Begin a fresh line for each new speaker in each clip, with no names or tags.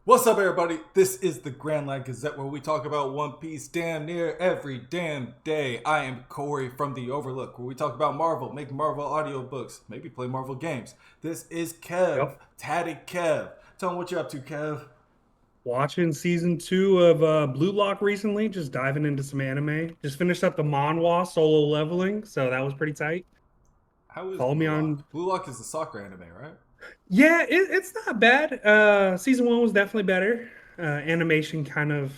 What's up, everybody? This is the Grand Line Gazette where we talk about One Piece damn near every damn day. I am Corey from The Overlook, where we talk about Marvel, make Marvel audiobooks, maybe play Marvel games. This is Kev,
Yep.
Tatty Kev. Tell him what you're up to, Kev.
Watching season two of Blue Lock recently, just diving into some anime. Just finished up the manhwa solo leveling, so that was pretty tight.
How is
Follow
Blue
me
Lock?
on.
Blue Lock is the soccer anime, right?
Yeah, it's not bad. Season one was definitely better. Animation kind of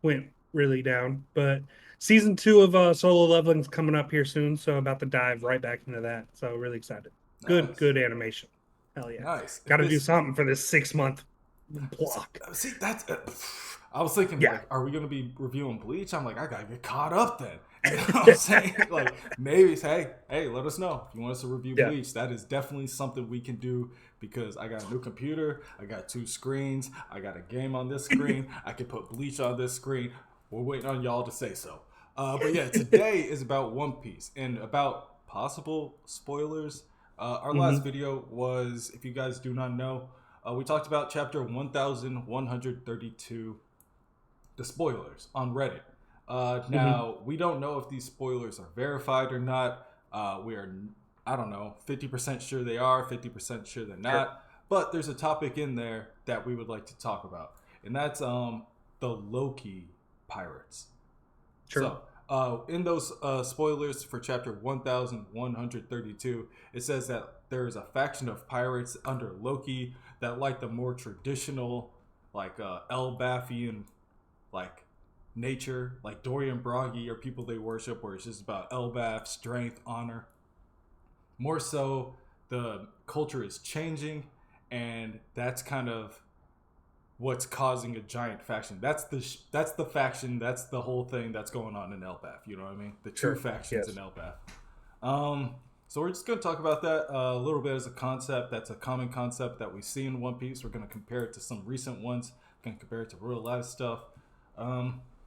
went really down, but season two of solo leveling is coming up here soon, so I'm about to dive right back into that. So really excited.
Nice,
Good animation. Hell yeah.
nice.
Got
If
to do
it's
something for this 6 month block.
see that's. I was thinking,
Yeah.
like, are we gonna be reviewing Bleach? I'm like, I gotta get caught up then. You know what I'm saying? Like, maybe hey, let us know if you want us to review
Yeah.
Bleach. That is definitely something we can do because I got a new computer, I got two screens, I got a game on this screen, I can put Bleach on this screen. We're waiting on y'all to say so. But yeah, today is about One Piece and about possible spoilers. Our last
hmm
video was, if you guys do not know, we talked about chapter 1132, the spoilers on Reddit.
hmm
Now, we don't know if these spoilers are verified or not. We are, I don't know, 50% sure they are, 50% sure they're
Sure.
not. But there's a topic in there that we would like to talk about, and that's the Loki pirates.
Sure.
So, in those spoilers for chapter 1132, it says that there is a faction of pirates under Loki that like the more traditional, like Elbathian, like nature, like Dorian Broggy are people they worship, where it's just about Elbath, strength, honor. More so, the culture is changing, and that's kind of what's causing a giant faction. That's the faction. That's the whole thing that's going on in Elbath. You know what I mean? The two
Sure.
factions in
Yes.
Elbath. So we're just gonna talk about that a little bit as a concept. That's a common concept that we see in One Piece. We're gonna compare it to some recent ones. Gonna compare it to real life stuff.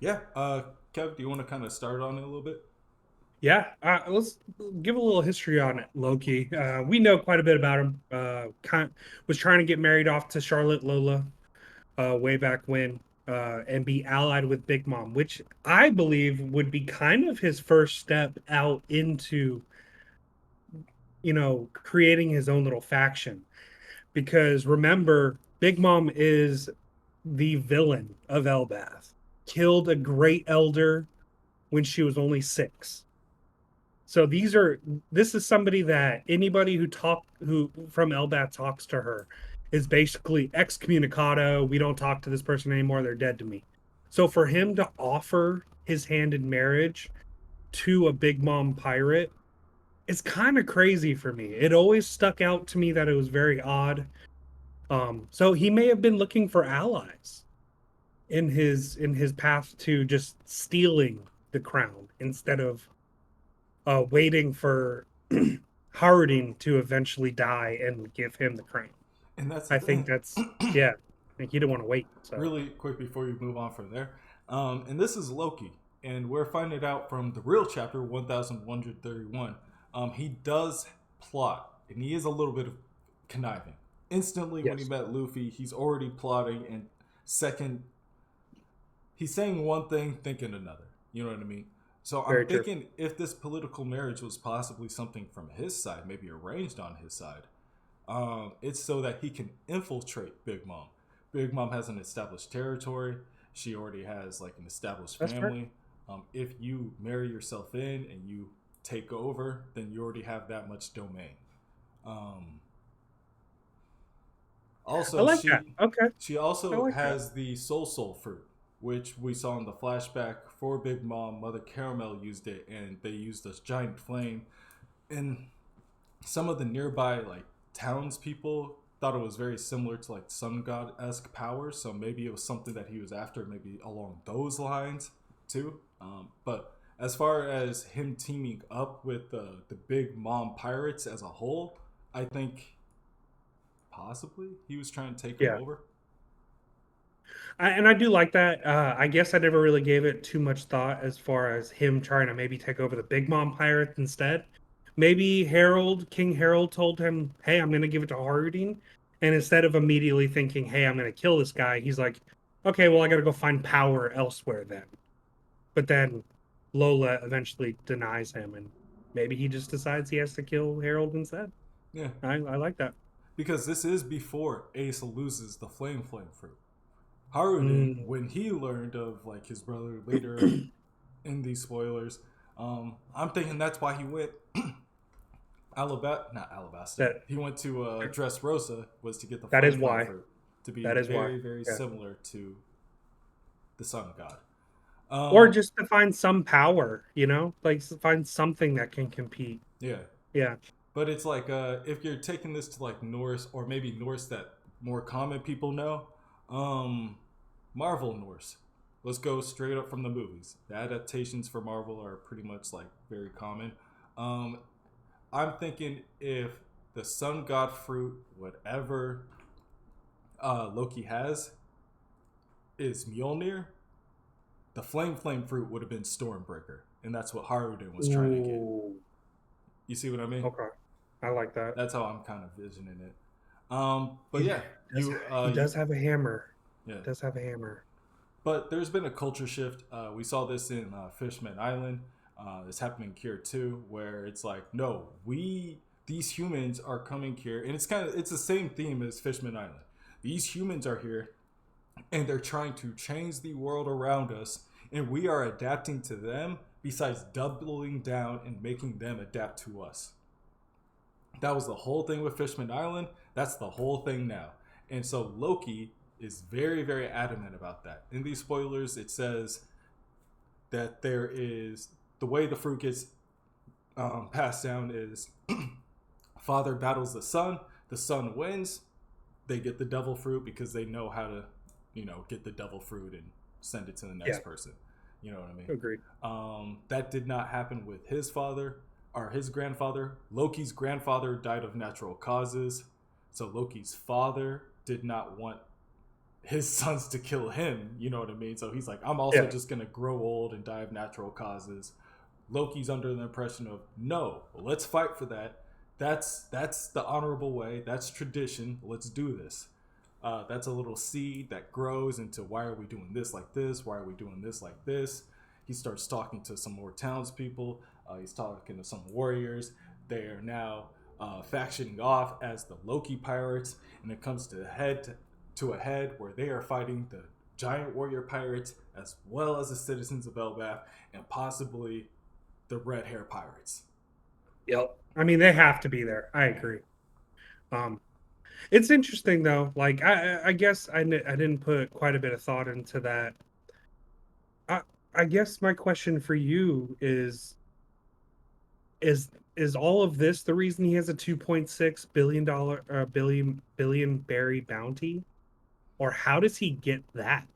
Yeah. Kev, do you want to kind of start on it a little bit?
Yeah. Let's give a little history on it, Loki. We know quite a bit about him. Was trying to get married off to Charlotte Lola way back when, and be allied with Big Mom, which I believe would be kind of his first step out into, creating his own little faction. Because remember, Big Mom is the villain of Elbath. Killed a great elder when she was only 6. So this is somebody that anybody who from Elbat talks to her is basically excommunicado. We don't talk to this person anymore. They're dead to me. So for him to offer his hand in marriage to a big mom pirate, it's kind of crazy for me. It always stuck out to me that it was very odd. So he may have been looking for allies in his path to just stealing the crown instead of waiting for Harding to eventually die and give him the crown.
And that's the
I think
thing.
that's yeah. I think he didn't want to wait. So
Really quick before you move on from there. And this is Loki, and we're finding out from the real chapter 1131. He does plot, and he is a little bit of conniving. Instantly, when he
yes,
met Luffy, he's already plotting, and second, he's saying one thing, thinking another. You know what I mean? So I'm
very true.
thinking if this political marriage was possibly something from his side, maybe arranged on his side, it's so that he can infiltrate Big Mom. Big Mom has an established territory. She already has like an established
That's fair.
family. If you marry yourself in and you take over, then you already have that much domain. Um,
I
also,
like that.
she
Okay,
she
I
also
like that.
has the soul fruit, which we saw in the flashback for Big Mom. Mother Caramel used it, and they used this giant flame. And some of the nearby like townspeople thought it was very similar to like sun god esque powers. So maybe it was something that he was after, maybe along those lines too. But as far as him teaming up with the Big Mom pirates as a whole, I think possibly he was trying to take them
Yeah,
over.
and I do like that. I guess I never really gave it too much thought as far as him trying to maybe take over the Big Mom Pirates instead. Maybe King Harold told him, "Hey, I'm going to give it to Harding," And instead of immediately thinking, hey, I'm going to kill this guy, he's like, okay, well, I got to go find power elsewhere then. But then Lola eventually denies him, and maybe he just decides he has to kill Harold instead.
Yeah,
I like that.
because this is before Ace loses the flame fruit. Haruden,
Mm.
when he learned of like his brother later in these spoilers, I'm thinking that's why he went not Alabaster.
that
He went to Dressrosa was to get the
that is
flame
why.
fruit to be
That is why.
very
Yeah.
similar to the Sun God.
Or
Um,
just to find some power, like find something that can compete.
yeah,
Yeah.
but it's like if you're taking this to like Norse or maybe Norse that more common people know, um, Marvel Norse. Let's go straight up from the movies. The adaptations for Marvel are pretty much like very common. Um, I'm thinking if the Sun God fruit, whatever Loki has, is Mjolnir, the flame fruit would have been Stormbreaker, and that's what Haruden was trying to get.
Ooh.
You see what I mean?
Okay. I like that.
That's how I'm kind of visioning it. But
He
yeah,
does,
you
he
you
does have a hammer.
yeah.
Does have a hammer.
But there's been a culture shift. We saw this in Fishman Island. It's happening here too, where it's like, no, these humans are coming here, and it's the same theme as Fishman Island. These humans are here, and they're trying to change the world around us, and we are adapting to them. Besides doubling down and making them adapt to us. That was the whole thing with Fishman Island. That's the whole thing now. And so Loki is very adamant about that. In these spoilers, it says that there is the way the fruit gets passed down is father battles the son wins, they get the devil fruit because they know how to, get the devil fruit and send it to the
Yeah.
next person. You know what I mean?
Agreed.
That did not happen with his father or his grandfather. Loki's grandfather died of natural causes. So Loki's father did not want his sons to kill him. You know what I mean? So he's like, I'm also
Yeah.
just going to grow old and die of natural causes. Loki's under the impression of, no, let's fight for that. That's the honorable way. That's tradition. Let's do this. That's a little seed that grows into why are we doing this like this? Why are we doing this like this? He starts talking to some more townspeople. He's talking to some warriors. They are now factioning off as the Loki pirates, and it comes to a head where they are fighting the giant warrior pirates as well as the citizens of Elbath and possibly the red hair pirates.
Yep. I mean, they have to be there. I agree. Um, it's interesting though. Like, I guess I didn't put quite a bit of thought into that. I, I guess my question for you is is all of this the reason he has a $2.6 billion billion berry bounty, or how does he get that?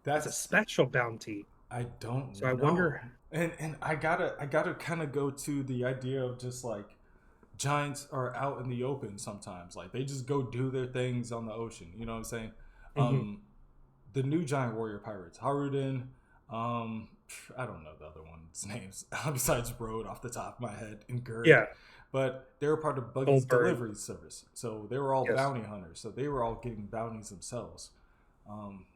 It's a
That's
special bounty.
I
So I
don't know.
wonder.
And I gotta kind of go to the idea of just like giants are out in the open sometimes. Like they just go do their things on the ocean. You know what I'm saying?
Mhm.
Um, the new giant warrior pirates, Haruden. Um, I don't know the other one's names besides Road off the top of my head and Gerd,
Yeah,
but they were part of Buggy's
Goldberg.
delivery service, so they were all
Yes.
bounty hunters. So they were all getting bounties themselves. Um,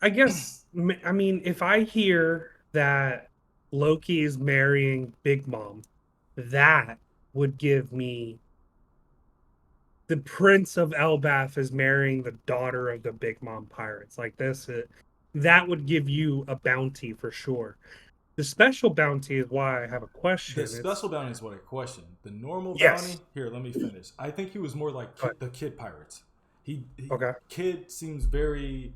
I guess, I mean, if I hear that Loki is marrying Big Mom, that would give me the Prince of Elbath is marrying the daughter of the Big Mom pirates. Like this, that would give you a bounty for sure. The special bounty is why I have a
The
question.
special bounty is what I question. The normal bounty,
Yes.
here, let me finish. I think he was more like
But
the kid pirates. He
okay.
Kid seems very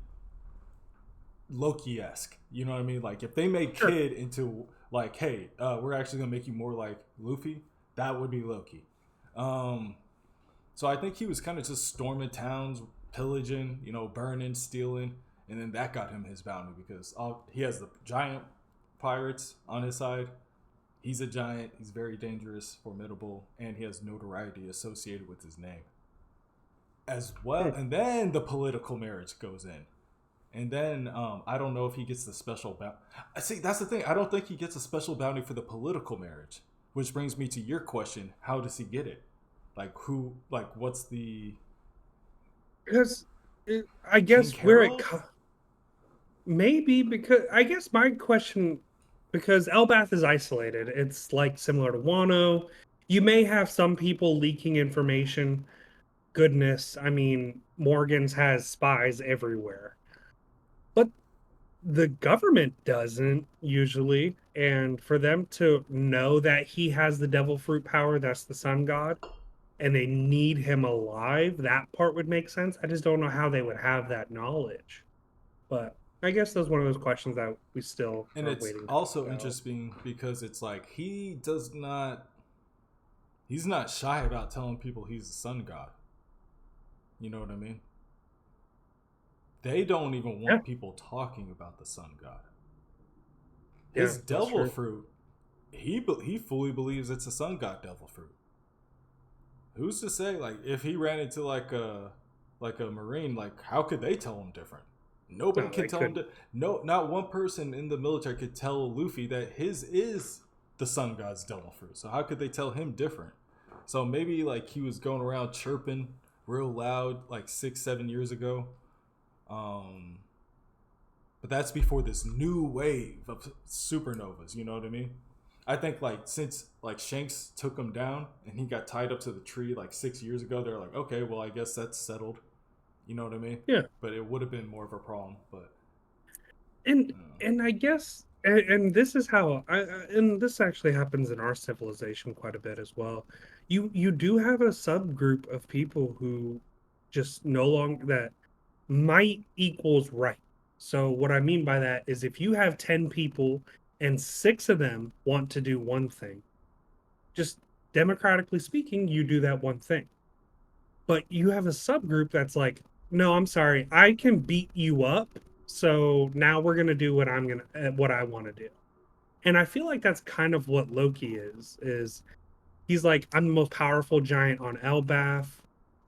Loki esque. You know what I mean? Like if they made
Sure.
Kid into like, hey, we're actually gonna make you more like Luffy, that would be Loki. Um, so I think he was kind of just storming towns, pillaging, burning, stealing, and then that got him his bounty because he has the giant pirates on his side. He's a giant. He's very dangerous, formidable, and he has notoriety associated with his name as well.
Hmm.
And then the political marriage goes in. And then I don't know if he gets the special bounty. See, that's the thing. I don't think he gets a special bounty for the political marriage, which brings me to your question: how does he get it? Like who? Like what's the
Because I
King
guess
Carol?
maybe because I guess my question, because Elbath is isolated, it's like similar to Wano. You may have some people leaking information. Goodness, I mean, Morgan's has spies everywhere, but the government doesn't usually. And for them to know that he has the devil fruit power, that's the sun god, and they need him alive, that part would make sense. I just don't know how they would have that knowledge. But I guess that's one of those questions that we still
And
are
it's
waiting to
also
find out.
interesting because it's like he's not shy about telling people he's the sun god. You know what I mean? They don't even
Yeah,
want people talking about the sun god.
yeah,
His
that's
devil
true.
fruit, he fully believes it's a sun god devil fruit. Who's to say like if he ran into like a marine, like how could they tell him different? Nobody
No,
could
they
tell him
couldn't.
to. No, not one person in the military could tell Luffy that his is the sun god's devil fruit. So how could they tell him different? So maybe like he was going around chirping real loud like 6 7 years ago. Um, but that's before this new wave of supernovas. You know what I mean? I think like since like Shanks took him down and he got tied up to the tree like 6 years ago, they're like, okay, well I guess that's settled. You know what I mean?
Yeah,
But it would have been more of a problem. But
and
uh,
and I guess and this is how and this actually happens in our civilization quite a bit as well. You do have a subgroup of people who just no longer that might equals right. So what I mean by that is if you have 10 people and 6 of them want to do one thing, just democratically speaking, you do that one thing. But you have a subgroup that's like, no, I'm sorry, I can beat you up. So now we're gonna do what I want to do. And I feel like that's kind of what Loki is he's like, I'm the most powerful giant on Elbath.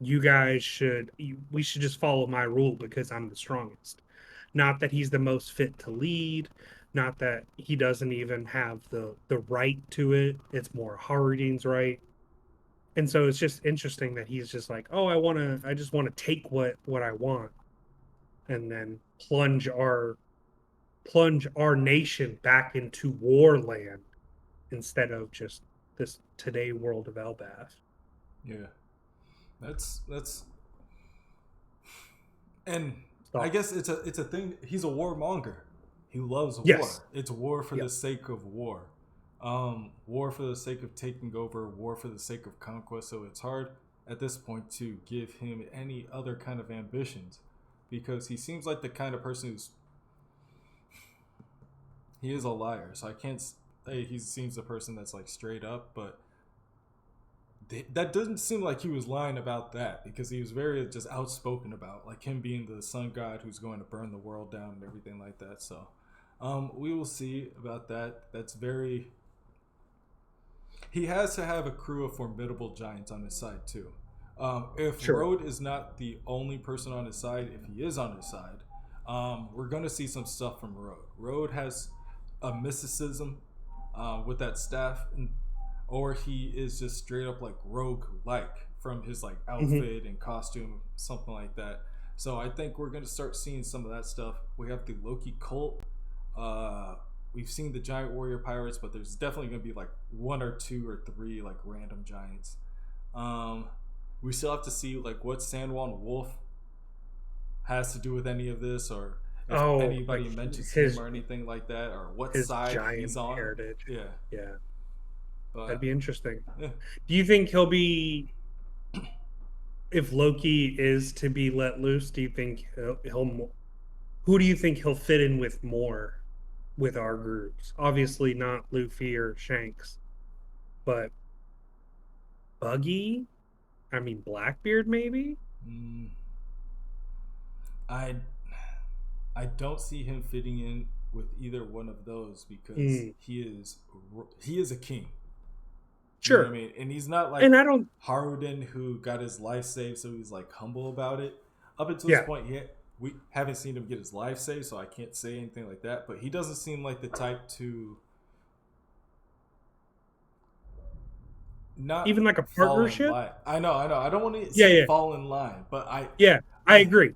We should just follow my rule because I'm the strongest. Not that he's the most fit to lead, not that he doesn't even have the right to it. It's more Harding's right. And so it's just interesting that he's just like, oh, I just want to take what I want and then plunge our nation back into war land instead of just this today world of Elbath.
yeah, that's and I
So
guess it's a thing. He's a warmonger. He loves
yes,
war. It's war for
yeah,
the sake of war. War for the sake of taking over. War for the sake of conquest. So it's hard at this point to give him any other kind of ambitions because he seems like the kind of person who's he is a liar. So I can't say he seems the person that's like straight up, but that doesn't seem like he was lying about that because he was very just outspoken about like him being the sun god who's going to burn the world down and everything like that. So we will see about that. That's very he has to have a crew of formidable giants on his side too. If
sure.
Road is not the only person on his side, if he is on his side, we're gonna see some stuff from Road. Road has a mysticism with that staff, or he is just straight up like rogue like from his like
Hmm.
outfit and costume, something like that. So I think we're gonna start seeing some of that stuff. We have the Loki cult. Uh, we've seen the giant warrior pirates, but there's definitely gonna be like one or two or three like random giants. Um, we still have to see like what Sandwon Wolf has to do with any of this, or if
Oh, like
anybody mentions him
his
or anything like that, or what
his
side he's
giant
on.
heritage.
Yeah,
Yeah, that'd
but
be interesting.
yeah.
Do you think he'll be if Loki is to be let loose? Do you think he'll who do you think he'll fit in with more with our groups? Obviously not Luffy or Shanks, but Buggy. I mean Blackbeard maybe.
Mm, I I don't see him fitting in with either one of those because
Mm,
he is a king. You know what I
sure,
mean? And he's not like
and I don't.
Haruden who got his life saved, so he's like humble about it. Up until this
Yeah,
point, we haven't seen him get his life saved, so I can't say anything like that. But he doesn't seem like the type to not
even like a
fall in
partnership.
line. I know, I know. I don't want to
Yeah,
say
yeah,
fall in line, but
yeah. I
I
agree.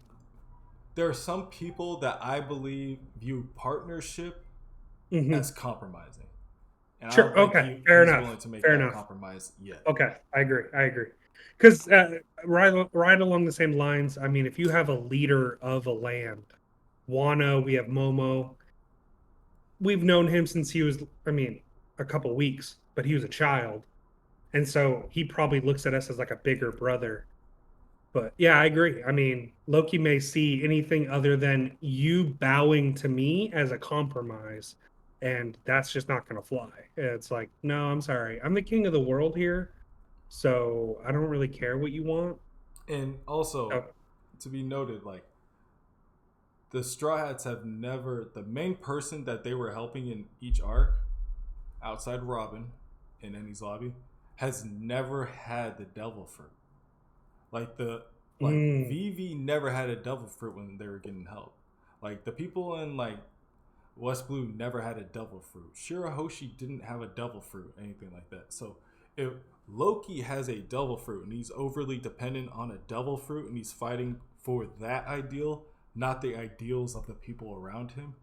there are some people that I believe view partnership
Hmm.
as compromising, and I
Sure.
don't think
Okay. Fair
he's
enough.
willing to make
Fair
that
enough.
compromise yet.
Okay. I agree. I agree. Because right along the same lines. I mean, if you have a leader of a land, Wano, we have Momo. We've known him since he was, I mean, a couple weeks, but he was a child, and so he probably looks at us as like a bigger brother. But yeah, I agree. I mean, Loki may see anything other than you bowing to me as a compromise, and that's just not going to fly. It's like, no, I'm sorry. I'm the king of the world here, so I don't really care what you want.
And
Oh,
also, to be noted, like the Straw Hats have never the main person that they were helping in each arc, outside Robin, in Ennie's lobby, has never had the devil fruit. Like the like
mm,
Vivi never had a devil fruit when they were getting help. Like the people in like West Blue never had a devil fruit. Shirahoshi didn't have a devil fruit, anything like that. So if Loki has a devil fruit and he's overly dependent on a devil fruit and he's fighting for that ideal, not the ideals of the people around him,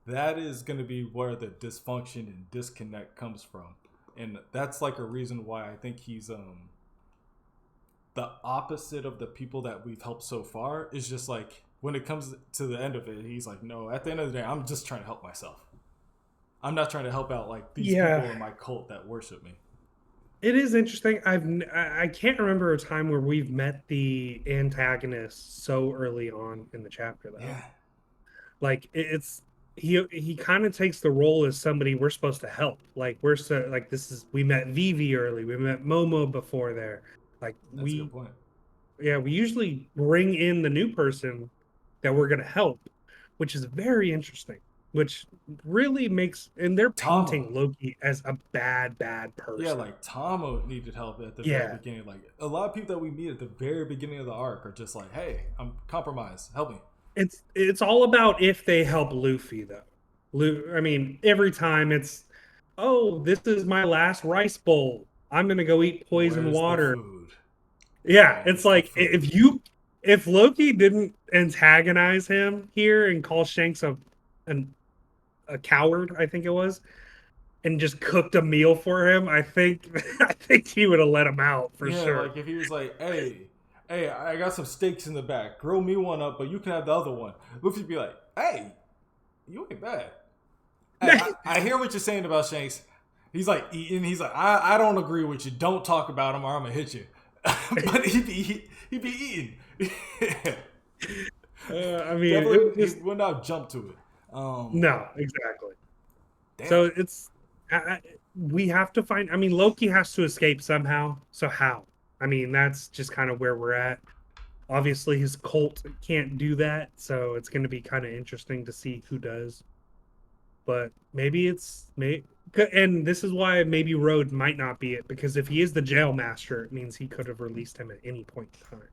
that is going to be where the dysfunction and disconnect comes from. And that's like a reason why I think he's the opposite of the people that we've helped so far. Is just like when it comes to the end of it, he's like, no, at the end of the day, I'm just trying to help myself. I'm not trying to help out like these
yeah,
people in my cult that worship me.
it is interesting. I can't remember a time where we've met the antagonist so early on in the chapter though.
Yeah,
Like it's he kind of takes the role as somebody we're supposed to help. Like we're so like this is we met Vivi early, we met Momo before there. Like
that's a good point.
we usually bring in the new person that we're gonna help, which is very interesting. Which really makes and they're
Tama,
painting Loki as a bad
yeah,
person.
like Tama needed help at the very
Yeah,
beginning. Like a lot of people that we meet at the very beginning of the arc are just like, hey, I'm compromised, help me.
it's all about if they help Luffy though. I mean, every time it's, oh, this is my last rice bowl. I'm gonna go eat poison
Where's the
water.
food?
Yeah, it's
Where's the
like
food?
if Loki didn't antagonize him here and call Shanks an, a coward, I think it was, and just cooked a meal for him, I think I think he would have let him out for
Yeah,
sure.
like if he was like, hey, I got some steaks in the back. Grill me one up, but you can have the other one. Luffy'd be like, hey, you ain't bad. Hey, I hear what you're saying about Shanks. He's like eating. He's like, I don't agree with you. Don't talk about him or I'm gonna hit you. But he'd be eating.
I mean, it was
Definitely, he
just
would not jump to it.
no, exactly.
Damn.
So it's we have to find. I mean, Loki has to escape somehow. So how? I mean, that's just kind of where we're at. Obviously, his cult can't do that, so it's going to be kind of interesting to see who does. But maybe it's may, and this is why maybe Road might not be it because if he is the jail master, it means he could have released him at any point in time.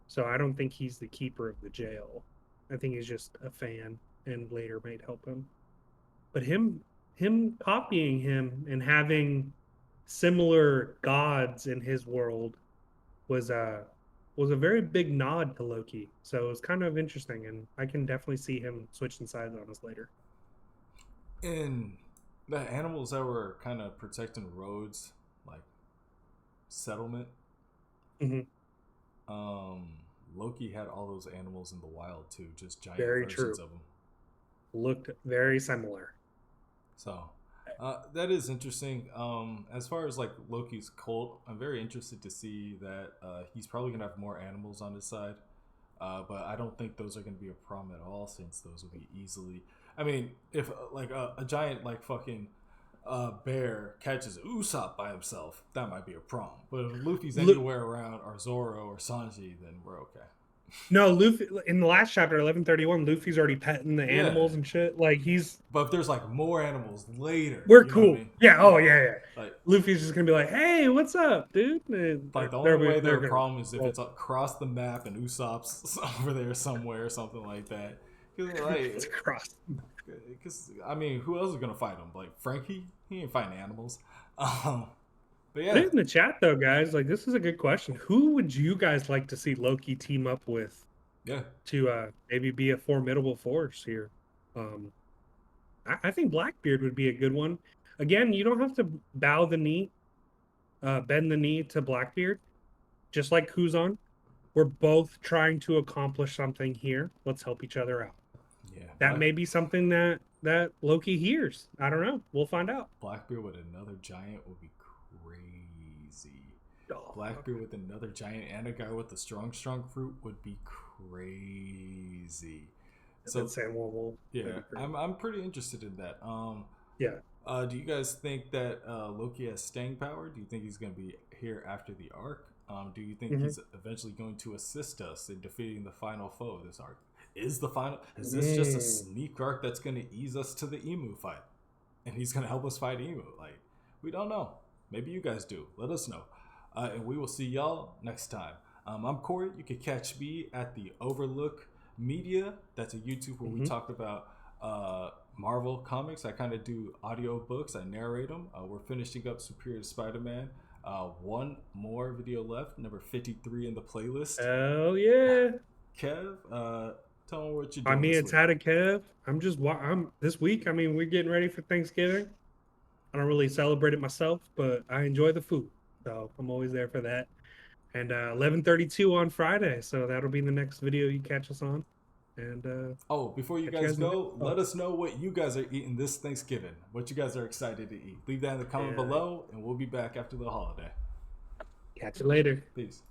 So I don't think he's the keeper of the jail. I think he's just a fan and later might help him. But him copying him and having similar gods in his world was a very big nod to Loki. So it was kind of interesting, and I can definitely see him switching sides on us later.
And the animals that were kind of protecting roads, like settlement.
Hmm.
Um, Loki had all those animals in the wild too, just giant
Very
versions
true.
of them.
Looked very similar.
So that is interesting. As far as like Loki's cult, I'm very interested to see that he's probably gonna have more animals on his side. But I don't think those are gonna be a problem at all, since those will be easily. I mean, if like a giant like fucking bear catches Usopp by himself, that might be a problem. But if Luffy's
Lu-
anywhere around, or Zoro or Sanji, then we're okay.
no, Luffy in the last chapter, 1131, Luffy's already petting the
Yeah,
animals and shit. Like he's
but if there's like more animals later,
we're
you know what I
cool.
mean?
Yeah. Oh
Yeah,
yeah. Yeah.
like
Luffy's just gonna be like, "Hey, what's up, dude?" And
Like the only
they're
way they're
they're
a
gonna
problem is if
roll.
it's across the map and Usopp's over there somewhere or something like that. Because
It's
like,
across.
because I mean, who else is gonna fight him? Like Frankie, he ain't fighting animals. Um, but
Put
yeah,
it in the chat though, guys. Like this is a good question. Who would you guys like to see Loki team up with
yeah,
to maybe be a formidable force here? Um, I think Blackbeard would be a good one. Again, you don't have to bend the knee to Blackbeard, just like Kuzan. We're both trying to accomplish something here. Let's help each other out.
yeah.
That may be something that Loki hears. I don't know. We'll find out.
Blackbeard with another giant would be crazy.
Oh,
Blackbeard with another giant and a guy with the strong fruit would be crazy. So yeah, I'm pretty interested in that.
Yeah.
Do you guys think that Loki has staying power? Do you think he's going to be here after the arc? Do you think he's eventually going to assist us in defeating the final foe of this arc? Is this just a sneak arc that's going to ease us to the Emu fight, and he's going to help us fight Emu? Like, we don't know. Maybe you guys do. Let us know, and we will see y'all next time. I'm Corey. You can catch me at the Overlook Media. That's a YouTube where we talk about Marvel comics. I kind of do audio books. I narrate them. We're finishing up Superior Spider-Man. One more video left, number 53 in the playlist.
Hell yeah.
Kev, tell me what you're doing.
I mean, it's had a Kev. I'm this week. I mean, we're getting ready for Thanksgiving. I don't really celebrate it myself, but I enjoy the food, so I'm always there for that. And 11:32 on Friday, so that'll be the next video you catch us on. And
before you guys go, let us know what you guys are eating this Thanksgiving. What you guys are excited to eat. Leave that in the comment below, and we'll be back after the holiday.
Catch you later.
Peace.